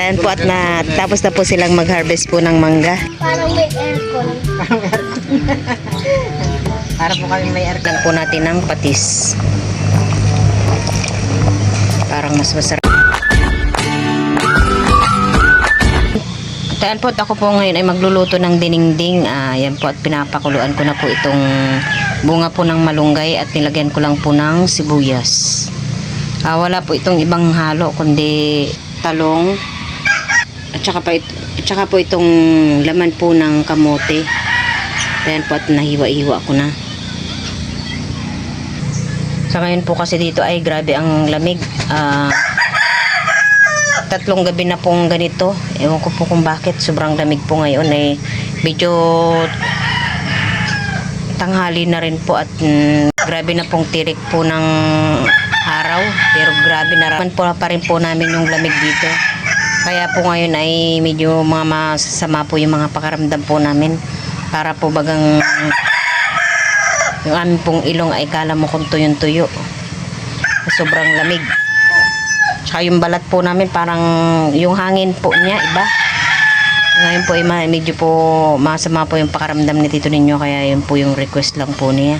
Ayan po at tapos na po silang mag-harvest po ng mangga. Parang may aircon. Para po kami may aircon po natin ng patis. Parang mas masarap. Ayan po at ako po ngayon ay magluluto ng dinengdeng. Ayan po at pinapakuluan ko na po itong bunga po ng malunggay at nilagyan ko lang po ng sibuyas. Wala po itong ibang halo kundi talong at saka po itong laman po ng kamote. Ayan po at nahiwa-hiwa ko na. Sa ngayon po kasi dito ay grabe ang lamig. 3 gabi na pong ganito. Ewan ko po kung bakit sobrang lamig po ngayon. Medyo tanghali na rin po at grabe na pong tirik po ng araw. Pero grabe na rin po pa rin po namin yung lamig dito. Kaya po ngayon ay medyo mga masasama po yung mga pakaramdam po namin. Para po bagang yung aming pong ilong ay kala mo kung tuyong-tuyo. Sobrang lamig. Tsaka yung balat po namin parang yung hangin po niya iba. Ngayon po ay medyo po masama po yung pakaramdam ni Tito ninyo, kaya yun po yung request lang po niya.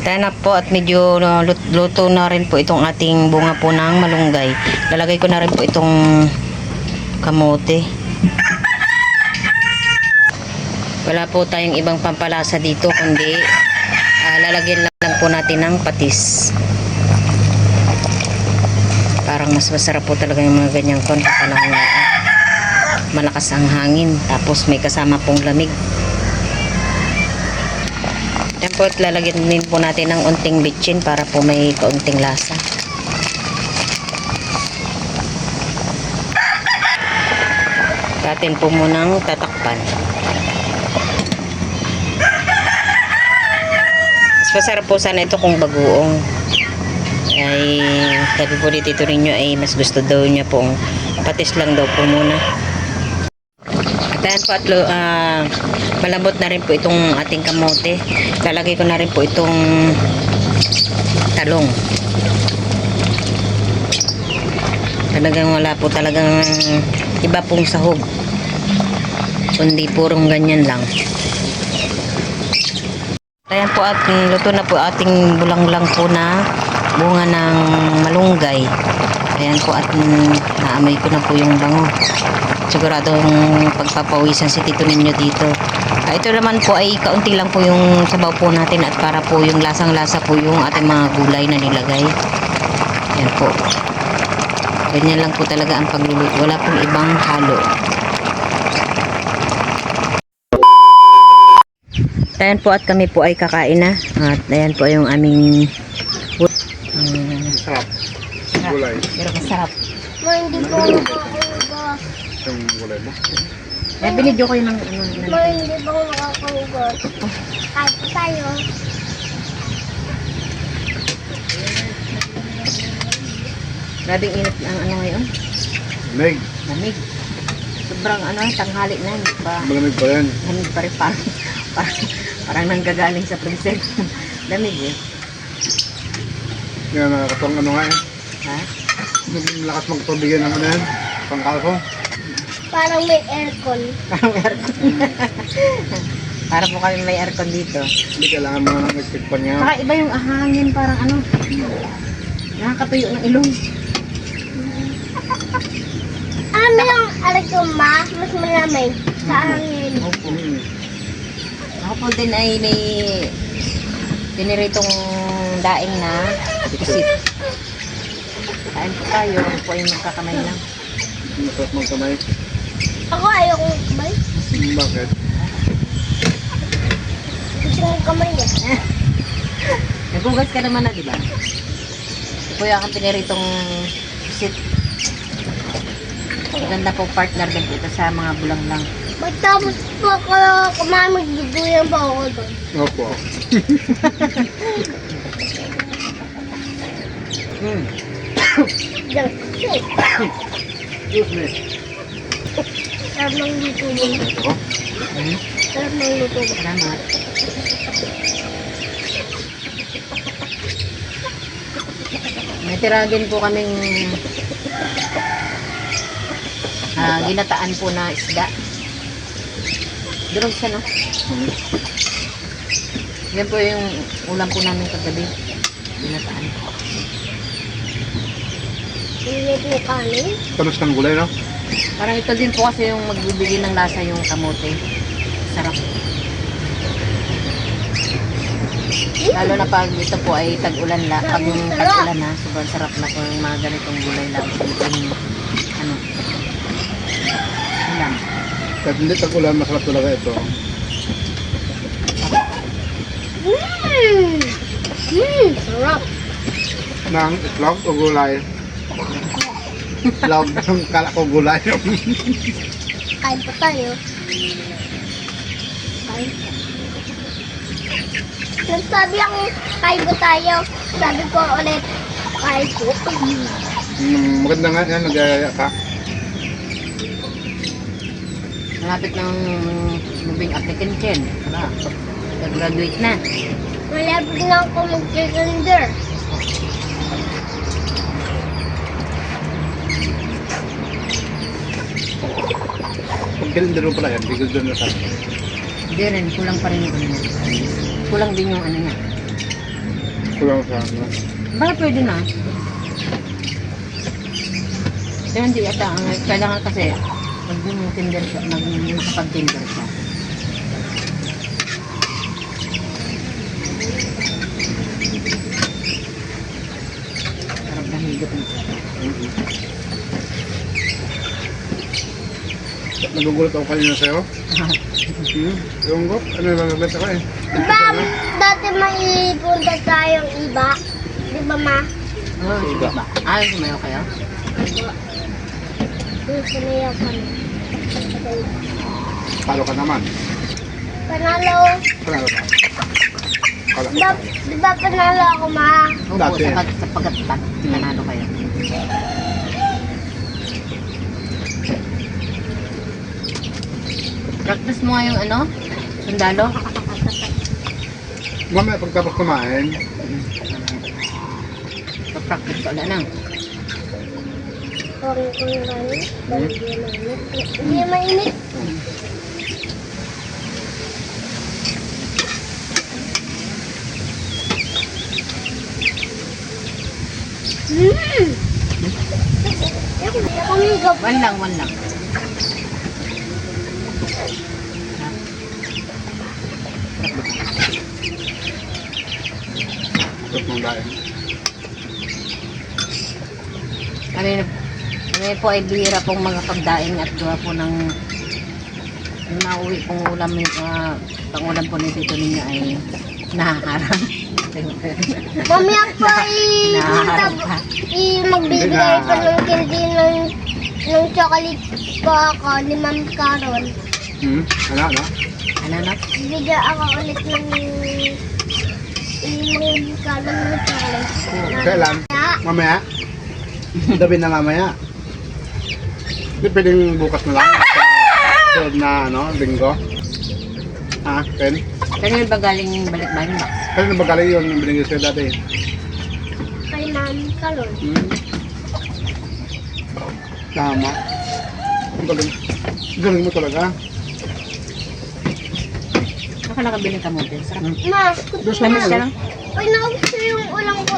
Kaya na po at medyo luto na rin po itong ating bunga po ng malunggay. Lalagay ko na rin po itong kamote. Wala po tayong ibang pampalasa dito kundi lalagyan lang po natin ng patis. Parang mas masarap po talaga yung mga ganyang kon kapag malakas ang hangin tapos may kasama pong lamig. Yan po at lalagyan din po natin ng unting bitchin para po may kaunting lasa. Atin po munang tatakpan. Mas masarap po sana ito kung bagoong. Ay sabi po ni Tito ninyo ay mas gusto daw niya pong patis lang daw po muna. At ayan po at malambot na rin po itong ating kamote. Lalagay ko na rin po itong talong. Talagang wala po talagang iba pong sahog, kundi purong ganyan lang. Ayan po at luto na po ating bulanglang po na bunga ng malunggay. Ayan po at naamoy ko na po yung bango. Siguradong pagpapawisan si Tito ninyo dito. Ito naman po ay kaunti lang po yung sabaw po natin at para po yung lasang-lasa po yung ating mga gulay na nilagay. Ayan po. Ganyan lang po talaga ang pagluluto. Wala pong ibang halo. Ayan po at kami po ay kakain na. At ayan po yung aming sarap. Gulay. Pero masarap. Hindi ko nakakahugas. Yung gulay mo. Binidyo ko yung Hindi ba ako nakakahugas? Kahit pa tayo. grabing init ang ngayon. Lamig. Lamig. Sobrang tanghali na. Malamig pa yan. Lamig pa rin parang nanggagaling sa prinsesa. Lamig eh. Kaya nakakatawang nga eh. Ha? Lakas magpabigyan ng yan. Pangkalko. Parang may aircon. Parang may aircon. Para po kami may aircon dito. Hindi kailangan mga nang electric pan nga. Saka iba yung hangin, parang nakakatuyo ng ilong. Yung alikuma, mas malamig sa hangin. Opo. Ako po din ay may piniritong daing na pusit. Kain po tayo. Ako po ay magkakamay lang. Masarap magkamay. Ako ayoko kamay. Bakit? Gusto kong kamay eh. Nagugas ka naman na, di ba? Ito po yung piniritong pusit. Maganda po partner din po ito sa mga bulang lang. Magtapos po ako kumamig, giduyan pa ako doon. Opo. Excuse me. Sarap ng luto mo. Ako? Sarap ng luto mo. Salamat. tira din po kaming ginataan po na isda. Durog siya, no? Hmm. Yan po yung ulam po namin kagabi. Ginataan. Hindi po kanin. Tamis ng gulay, no? Parang ito din po kasi yung magbibigay ng lasa yung kamote. Sarap. Lalo na pag ito po ay tag-ulan la. Pag tag-ulan na, sobrang sarap na po yung mga ganitong gulay lang. Yung, ano, ulam. Kahit hindi tag-ulan, masarap talaga ito. Sarap. Ng itlog o gulay. Itlog, yung kala ko gulay. Kain pa tayo. Kain. Nagsabi ako, kain ba tayo? Sabi ko ulit, kain po. Maganda nga yan, nag-ayaya ka. Malapit ng moving applicant yan. Nag-graduate na. Malapit na ako mag-calendar. Pag kalendaro pala yan, bigil doon na sa akin. Hindi rin, kulang pa rin yung ano niya. Kulang din yung ano niya. Kulang sa ano. Baka pwede na. Kaya hindi ata, kailangan kasi mag-tinder siya, makapag-tinder siya. Sarap na higit mo. Nagugulat ako kanina sa'yo. Yung go, ano lang nabenta ka eh. Diba, dati may punta tayong iba? Di ba, ma? Oh, sige ba? Ah, sumayaw kayo? Sumayaw kami. Palo ka naman. Panalo. Panalo ka. Palo ka. Diba panalo ako, ma? Opo, Dati. sa pagkatpat, nanalo kayo. Practice mo nga yung ano? Sundalo? Mamaya pagtapos kumain, Pa-practice ka ulit na. Kung gano'n, hindi mainit. Kumigop. One lang. tapos mong daing. Kami po ay bihira pong mga pagdaing at gawa po ng yung nauwi pong ulam yung pang-ulam po ni Tito ninyo ay nahaharang. Mamaya pa Nahaharang pa. magbibigay pa ng candy ng chocolate ko ako ni Ma'am Carol. Ano? Ano na? Bigyan ako ulit ng Ma'am Carol ng chocolate. Kailan? Mamaya? Gabi na mamaya. Hindi pwedeng bukas na lang. Sa na ano, linggo. Ah, Ken? Kanina ba galing balik-balik ba? Kaya na ba galing yun yung binigay sa'yo dati? Kay Ma'am Carol. Tama. Ang galing. Galing mo talaga. Baka nakabili ka mo din. Sarap. Ma, Doon Lamis ka lang? Uy, naubos ko yung ulam ko.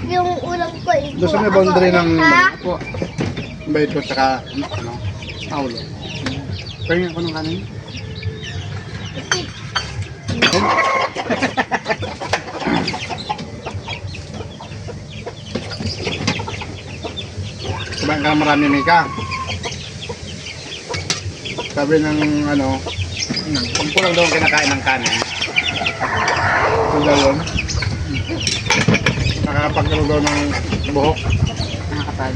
Yung ulam ko. Doon sa may boundary ng Ha? po. Bayad ko saka ano, Paulo. Kaya ako ng kanin. Kumain ka marami, Mika. Sabi ng ano, kung kulang daw ang kinakain ng kanin. Kung daw yun, nakakapagkaroon daw ng buhok. Nakakapag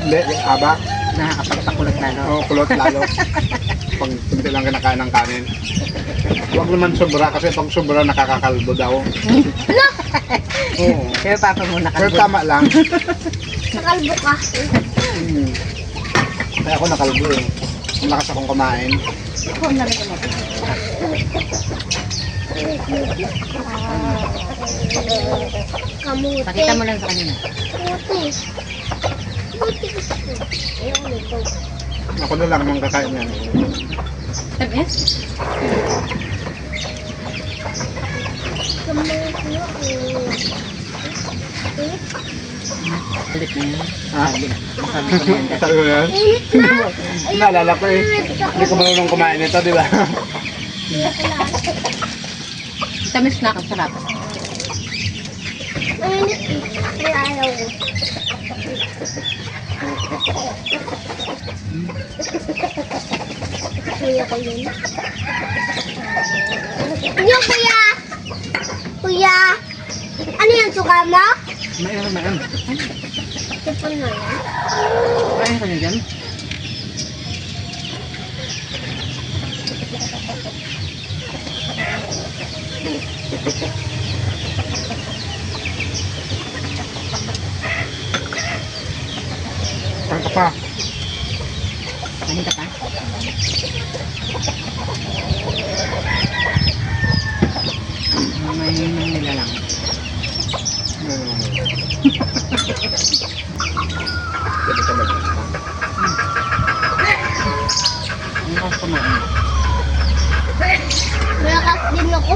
Hindi, haba. nakakapagpakulot lalo. Oo, kulot lalo. Pag kunti lang kinakain ng kanin. Huwag naman sobra kasi pag sobra nakakakalbo daw. Oo. Pero papa muna ka. Pero tama lang. Nakalbo ka. Kaya ako nakalbo eh. Ang lakas akong kumain. Ako na rin ako. Kamuti. Pakita mo lang sa kanina. Kamuti. Kamuti gusto ko. Ayaw nito. Ako na lang mang kakain yan. Tabes? Kamuti. Ulit na yan. Ha? Masabi ko na yan. Sabi mo yan? Init na. Naalala ko eh. Hindi ko marunong kumain nito, di ba? Tamis na kasarap. Mainit eh. Kaya ayaw ko. Kuya ko yun. Yung kuya! Kuya! Ano yan, suka mo? Mayroon. Tipon na yan. Kaya ka na dyan? Kain ka pa. Kanin ka pa? May nila lang. Pwede ka mag- Ano ka kumain? Malakas din ako.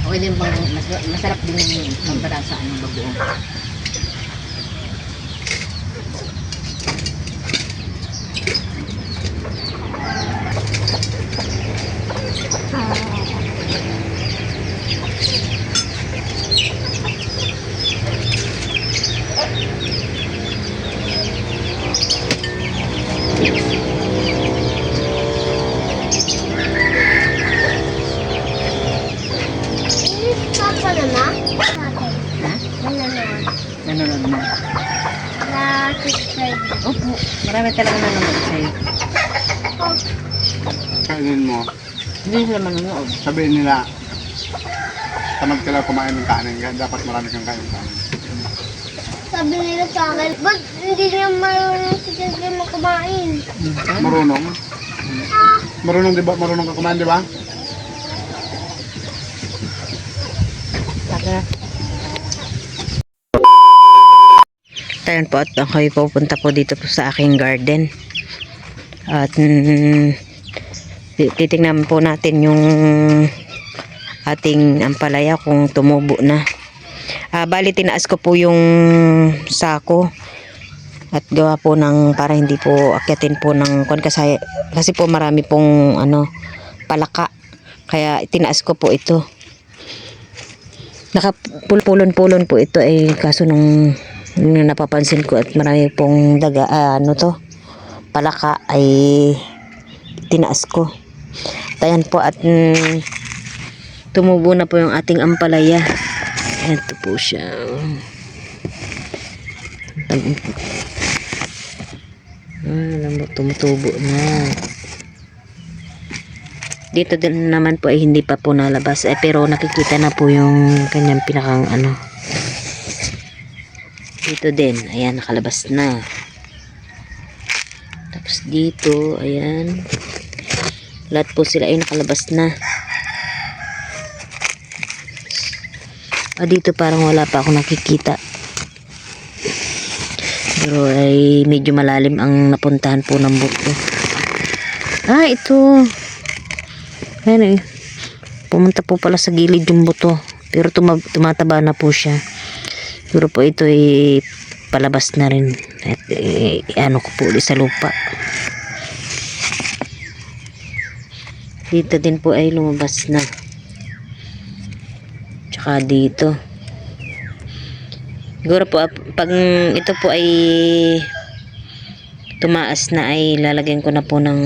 Okay din bang masarap din yung pambarasa ng bagoong. Papa na? Ha? Nanonood mo? Na-subscribe. Opo. Marami talaga nanonood sa'yo. Kainin mo. Hindi sila manonood. Sabihin nila, tamad ka lang kumain ng kanin. Kaya dapat marami kang kain ng kanin. Sabi nila sa akin, ba't hindi niya marunong si Jesse kumain? Marunong? Marunong, di ba? Marunong ka kumain, di ba? Tayan po at ako'y pupunta po dito po sa aking garden. At titingnan po natin yung ating ampalaya kung tumubo na. Bali tinaas ko po yung sako at gawa po ng para hindi po akyatin po ng kasi po marami pong palaka. Kaya tinaas ko po ito. Nakapulpulon-pulon po ito kaso nung napapansin ko at marami pong daga palaka ay tinaas ko. Tayan po at tumubo na po yung ating ampalaya. Ito po siya. Alam mo, tumutubo na. Dito din naman po ay hindi pa po nalabas. Pero nakikita na po yung kanyang pinakang Dito din. Ayan, nakalabas na. Tapos dito, ayan. Lahat po sila ay nakalabas na. Dito parang wala pa ako nakikita. Pero ay medyo malalim ang napuntahan po ng buto. Ito. Ayan pumunta po pala sa gilid yung buto. Pero tumataba na po siya. Siguro po ito ay palabas na rin. At ko po ulit sa lupa. Dito din po ay lumabas na. Tsaka dito. Siguro po pag ito po ay tumaas na ay lalagyan ko na po ng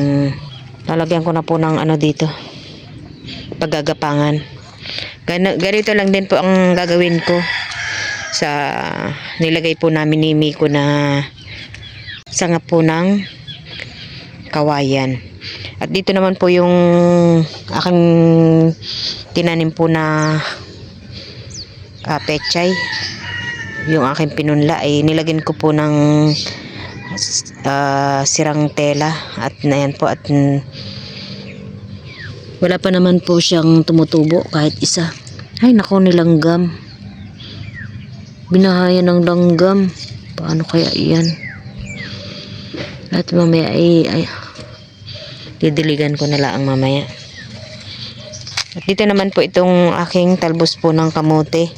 dito. Paggagapangan. Ganito lang din po ang gagawin ko sa nilagay po namin ni Miko na sanga po ng kawayan. At dito naman po yung aking tinanim po na pechay. Yung aking pinunla ay nilagyan ko po ng sirang tela at ayan po at wala pa naman po siyang tumutubo kahit isa. Ay nako, nilanggam. Binahayan ng langgam. Paano kaya iyan? At mamaya ay didiligan ko na lang mamaya. At dito naman po itong aking talbos po ng kamote.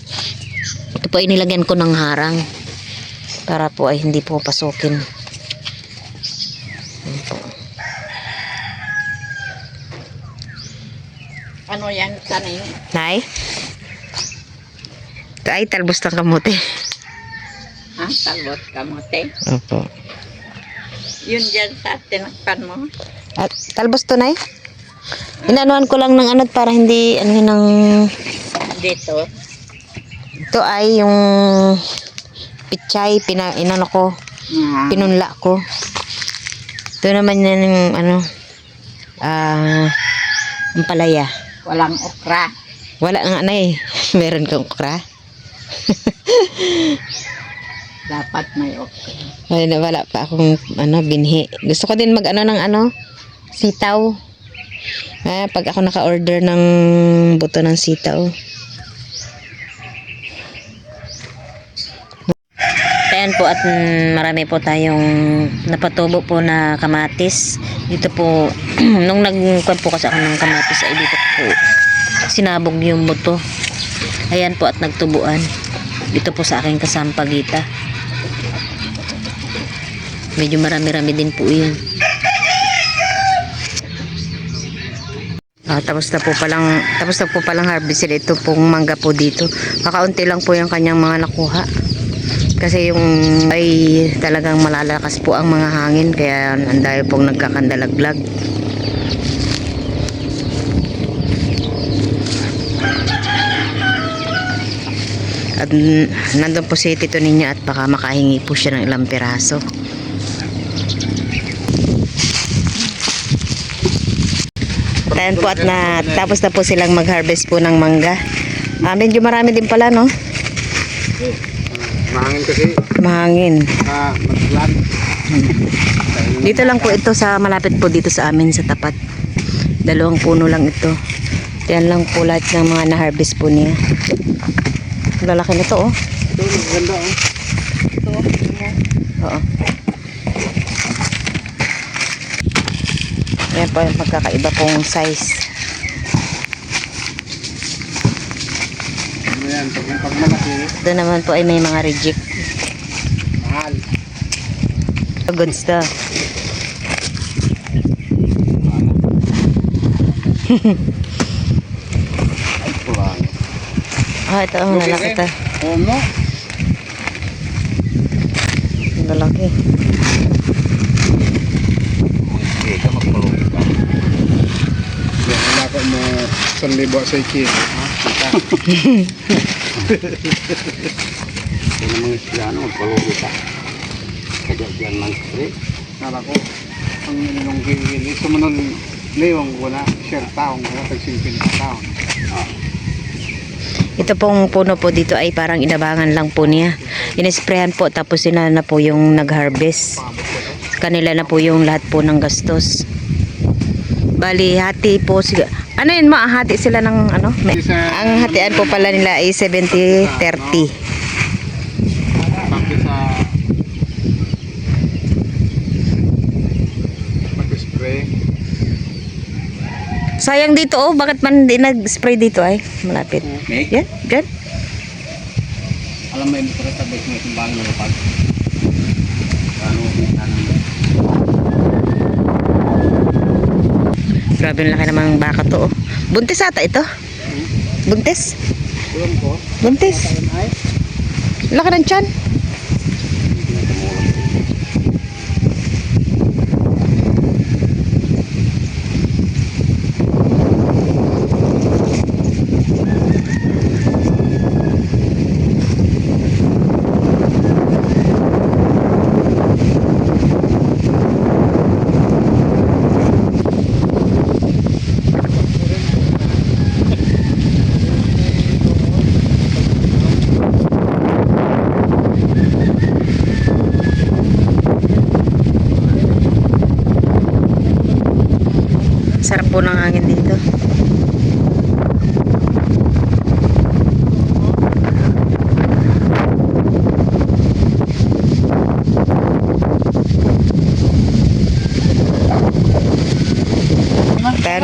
Ito po ay nilagyan ko ng harang para po ay hindi po pasukin. Ayan po. Ano yan tanim? Nay? Ito ay talbos ng kamote. Ha? Talbot kamote? Opo. Yun dyan sa tinakpan mo? At talbos to, Nay? Inanuan ko lang ng ano para hindi ano ng Dito? ito ay yung pichay inano ko, pinunla ko. Ito naman yan yung ano ang palaya. Walang okra. Wala nga na eh. Meron kang okra. Dapat may okra. Ay, wala pa akong ano binhi. Gusto ko din mag ano ng ano sitaw. Pag ako naka-order ng buto ng sitaw. Ayan po at marami po tayong napatubo po na kamatis. Dito po, nung nagkuhan po kasi ako ng kamatis ay dito po sinabog yung buto. Ayan po at nagtubuan. Dito po sa aking kasampagita. Medyo marami-rami din po yun. Tapos na po palang harvest ito pong mangga po dito. Kakaunti lang po yung kanyang mga nakuha. Kasi yung ay talagang malalakas po ang mga hangin kaya ang dahil pong nagkakandalaglag. At nandun po si Tito Ninyo at baka makahingi po siya ng ilang piraso. Ayan po at tapos na po silang mag-harvest po ng mangga. Medyo marami din pala, no? Mahangin kasi. Mahangin. Maglan. Dito lang po ito sa malapit po dito sa amin sa tapat. 2 puno lang ito. Yan lang po lahat ng mga na-harvest po niya. Lalaki nito, oh. Ito, ganda, oh. Ito. Oo. Ayan po yung magkakaiba pong size. Ano yan, pag malaki, Ito naman po ay may mga reject. mahal. Good stuff. Ay, kurang. Ito ang lalaki ito. Oo, no? Lalaki. Hindi ka magpulong ka. Yan, wala ko mo 1,000 sa iki. Ha? Kita. Hindi naman sila, magpulong ka. Kaya dyan man spray. Nala ko, ang ninong gili. Sumunod, liwang wala. Share taong wala. Tagsilpin na taong. Ito pong puno po dito ay parang inabangan lang po niya. Inisprayan po tapos sila na po yung nag-harvest. Kanila na po yung lahat po ng gastos. Bali, hati po sila. Ano yun, hati sila ng ano? Ang hatian po pala nila ay 70-30. Bakit sa mag-spray? Sayang dito, oh. Bakit man hindi nag-spray dito ay? Malapit. Yan, gan. Alam mo yung pura tabay mo itong bago na pag ano Grabe ang laki namang baka to, oh. Buntis ata ito. Buntis. Tulong ko. Buntis. Laki ng tiyan.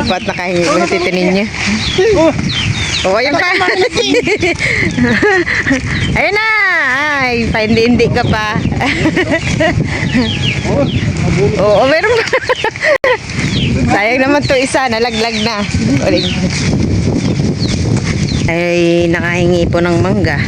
pa at nakahingi po sa tito ninyo. Oh, ayun pa. Ayun na. Ay, hindi ka pa. Oo, meron pa. Sayang naman to isa, nalaglag na. Ay, nakahingi po ng mangga.